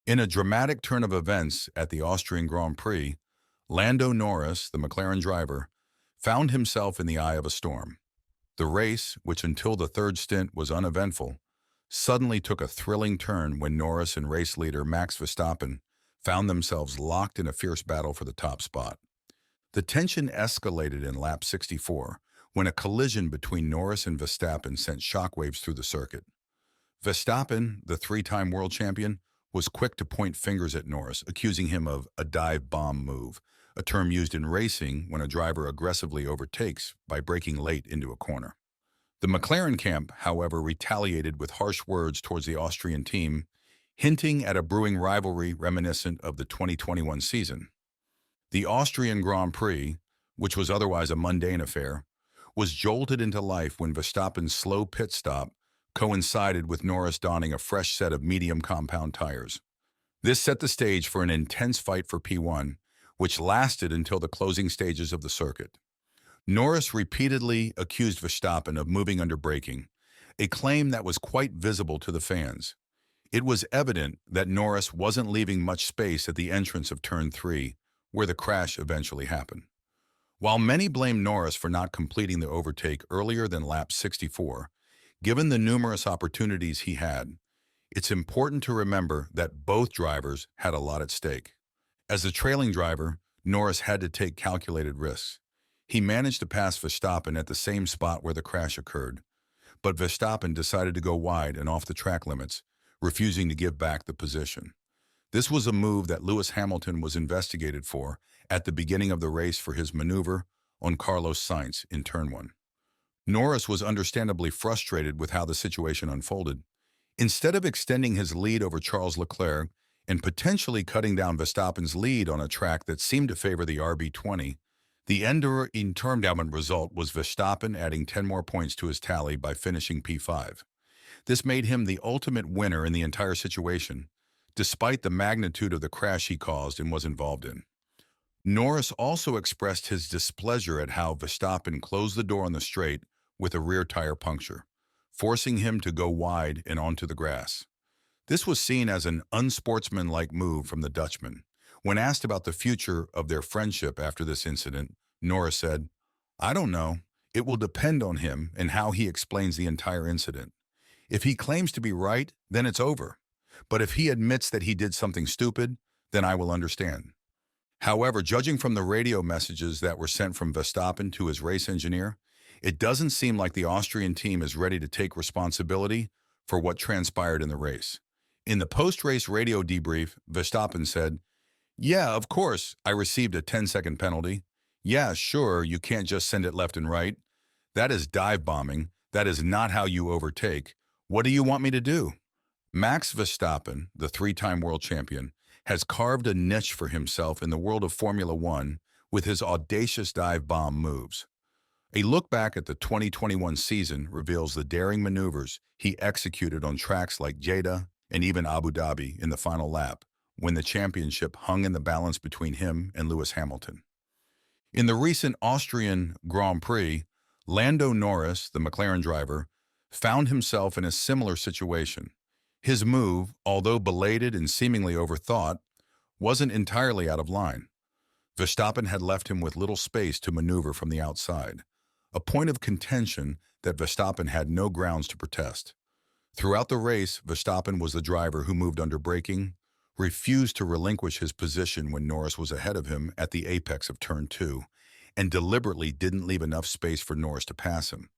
In a dramatic turn of events at the Austrian Grand Prix, Lando Norris, the McLaren driver, found himself in the eye of a storm. The race, which until the third stint was uneventful, suddenly took a thrilling turn when Norris and race leader Max Verstappen found themselves locked in a fierce battle for the top spot. The tension escalated in lap 64 when a collision between Norris and Verstappen sent shockwaves through the circuit. Verstappen, the three-time world champion, was quick to point fingers at Norris, accusing him of a dive bomb move, a term used in racing when a driver aggressively overtakes by braking late into a corner. The McLaren camp, however, retaliated with harsh words towards the Austrian team, hinting at a brewing rivalry reminiscent of the 2021 season. The Austrian Grand Prix, which was otherwise a mundane affair, was jolted into life when Verstappen's slow pit stop coincided with Norris donning a fresh set of medium compound tires. This set the stage for an intense fight for P1, which lasted until the closing stages of the circuit. Norris repeatedly accused Verstappen of moving under braking, a claim that was quite visible to the fans. It was evident that Norris wasn't leaving much space at the entrance of Turn 3, where the crash eventually happened. While many blame Norris for not completing the overtake earlier than lap 64, given the numerous opportunities he had, it's important to remember that both drivers had a lot at stake. As the trailing driver, Norris had to take calculated risks. He managed to pass Verstappen at the same spot where the crash occurred, but Verstappen decided to go wide and off the track limits, refusing to give back the position. This was a move that Lewis Hamilton was investigated for at the beginning of the race for his maneuver on Carlos Sainz in Turn 1. Norris was understandably frustrated with how the situation unfolded. Instead of extending his lead over Charles Leclerc and potentially cutting down Verstappen's lead on a track that seemed to favor the RB20, the end-in-tournament result was Verstappen adding 10 more points to his tally by finishing P5. This made him the ultimate winner in the entire situation, despite the magnitude of the crash he caused and was involved in. Norris also expressed his displeasure at how Verstappen closed the door on the straight with a rear tire puncture, forcing him to go wide and onto the grass. This was seen as an unsportsmanlike move from the Dutchman. When asked about the future of their friendship after this incident, Norris said, "I don't know. It will depend on him and how he explains the entire incident. If he claims to be right, then it's over. But if he admits that he did something stupid, then I will understand." However, judging from the radio messages that were sent from Verstappen to his race engineer, it doesn't seem like the Austrian team is ready to take responsibility for what transpired in the race. In the post-race radio debrief, Verstappen said, "Yeah, of course, I received a 10-second penalty. Yeah, sure, you can't just send it left and right. That is dive bombing. That is not how you overtake. What do you want me to do?" Max Verstappen, the three-time world champion, has carved a niche for himself in the world of Formula One with his audacious dive bomb moves. A look back at the 2021 season reveals the daring maneuvers he executed on tracks like Jeddah and even Abu Dhabi in the final lap, when the championship hung in the balance between him and Lewis Hamilton. In the recent Austrian Grand Prix, Lando Norris, the McLaren driver, found himself in a similar situation. His move, although belated and seemingly overthought, wasn't entirely out of line. Verstappen had left him with little space to maneuver from the outside, a point of contention that Verstappen had no grounds to protest. Throughout the race, Verstappen was the driver who moved under braking, refused to relinquish his position when Norris was ahead of him at the apex of Turn 2, and deliberately didn't leave enough space for Norris to pass him,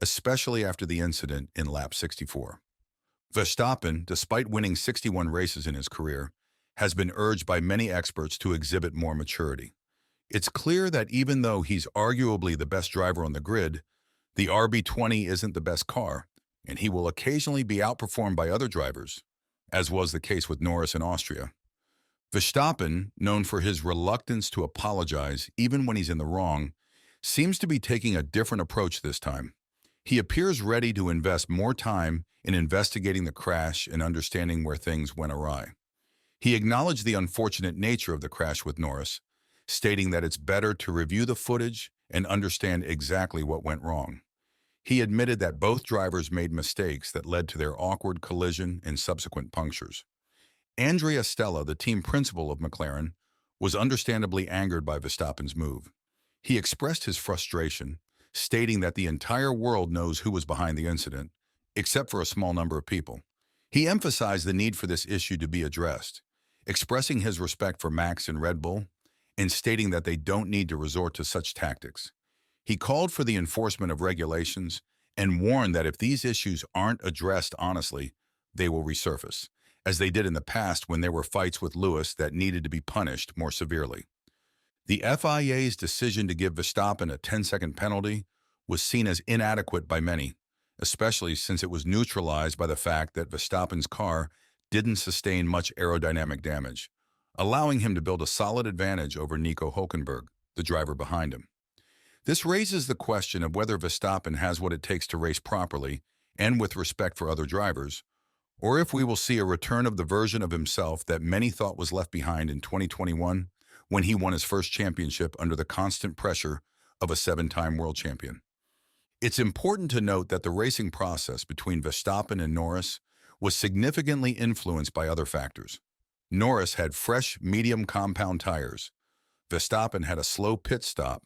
especially after the incident in lap 64. Verstappen, despite winning 61 races in his career, has been urged by many experts to exhibit more maturity. It's clear that even though he's arguably the best driver on the grid, the RB20 isn't the best car, and he will occasionally be outperformed by other drivers, as was the case with Norris in Austria. Verstappen, known for his reluctance to apologize even when he's in the wrong, seems to be taking a different approach this time. He appears ready to invest more time in investigating the crash and understanding where things went awry. He acknowledged the unfortunate nature of the crash with Norris, stating that it's better to review the footage and understand exactly what went wrong. He admitted that both drivers made mistakes that led to their awkward collision and subsequent punctures. Andrea Stella, the team principal of McLaren, was understandably angered by Verstappen's move. He expressed his frustration, stating that the entire world knows who was behind the incident, except for a small number of people. He emphasized the need for this issue to be addressed, expressing his respect for Max and Red Bull, and stating that they don't need to resort to such tactics. He called for the enforcement of regulations and warned that if these issues aren't addressed honestly, they will resurface, as they did in the past when there were fights with Lewis that needed to be punished more severely. The FIA's decision to give Verstappen a 10-second penalty was seen as inadequate by many, especially since it was neutralized by the fact that Verstappen's car didn't sustain much aerodynamic damage, allowing him to build a solid advantage over Nico Hülkenberg, the driver behind him. This raises the question of whether Verstappen has what it takes to race properly and with respect for other drivers, or if we will see a return of the version of himself that many thought was left behind in 2021 when he won his first championship under the constant pressure of a 7-time world champion. It's important to note that the racing process between Verstappen and Norris was significantly influenced by other factors. Norris had fresh, medium compound tires. Verstappen had a slow pit stop,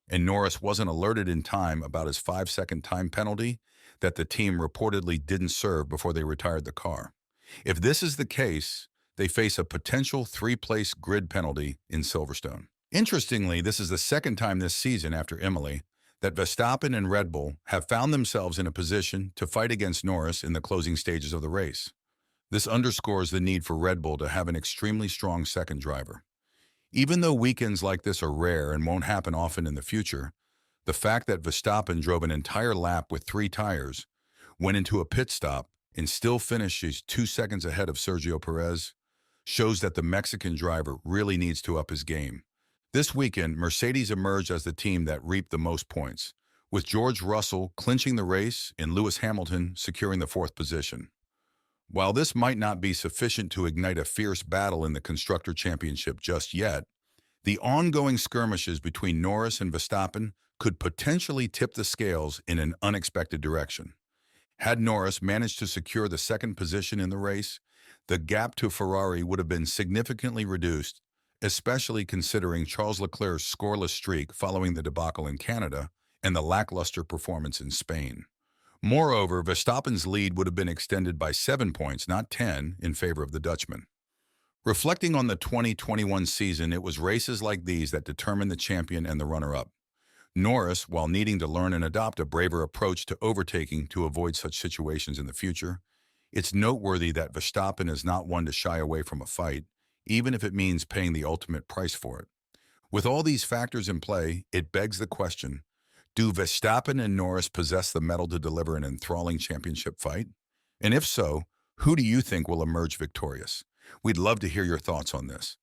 and Norris wasn't alerted in time about his 5-second time penalty that the team reportedly didn't serve before they retired the car. If this is the case, they face a potential 3-place grid penalty in Silverstone. Interestingly, this is the second time this season after Imola that Verstappen and Red Bull have found themselves in a position to fight against Norris in the closing stages of the race. This underscores the need for Red Bull to have an extremely strong second driver. Even though weekends like this are rare and won't happen often in the future, the fact that Verstappen drove an entire lap with 3 tires, went into a pit stop, and still finishes 2 seconds ahead of Sergio Perez shows that the Mexican driver really needs to up his game. This weekend, Mercedes emerged as the team that reaped the most points, with George Russell clinching the race and Lewis Hamilton securing the 4th position. While this might not be sufficient to ignite a fierce battle in the Constructor Championship just yet, the ongoing skirmishes between Norris and Verstappen could potentially tip the scales in an unexpected direction. Had Norris managed to secure the 2nd position in the race, the gap to Ferrari would have been significantly reduced, especially considering Charles Leclerc's scoreless streak following the debacle in Canada and the lackluster performance in Spain. Moreover, Verstappen's lead would have been extended by 7 points, not 10, in favor of the Dutchman. Reflecting on the 2021 season, it was races like these that determined the champion and the runner-up. Norris, while needing to learn and adopt a braver approach to overtaking to avoid such situations in the future, it's noteworthy that Verstappen is not one to shy away from a fight, even if it means paying the ultimate price for it. With all these factors in play, it begs the question, do Verstappen and Norris possess the mettle to deliver an enthralling championship fight? And if so, who do you think will emerge victorious? We'd love to hear your thoughts on this.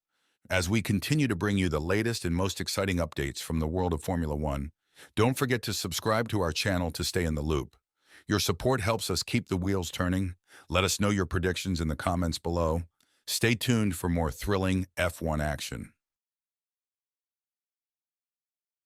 As we continue to bring you the latest and most exciting updates from the world of Formula One, don't forget to subscribe to our channel to stay in the loop. Your support helps us keep the wheels turning. Let us know your predictions in the comments below. Stay tuned for more thrilling F1 action.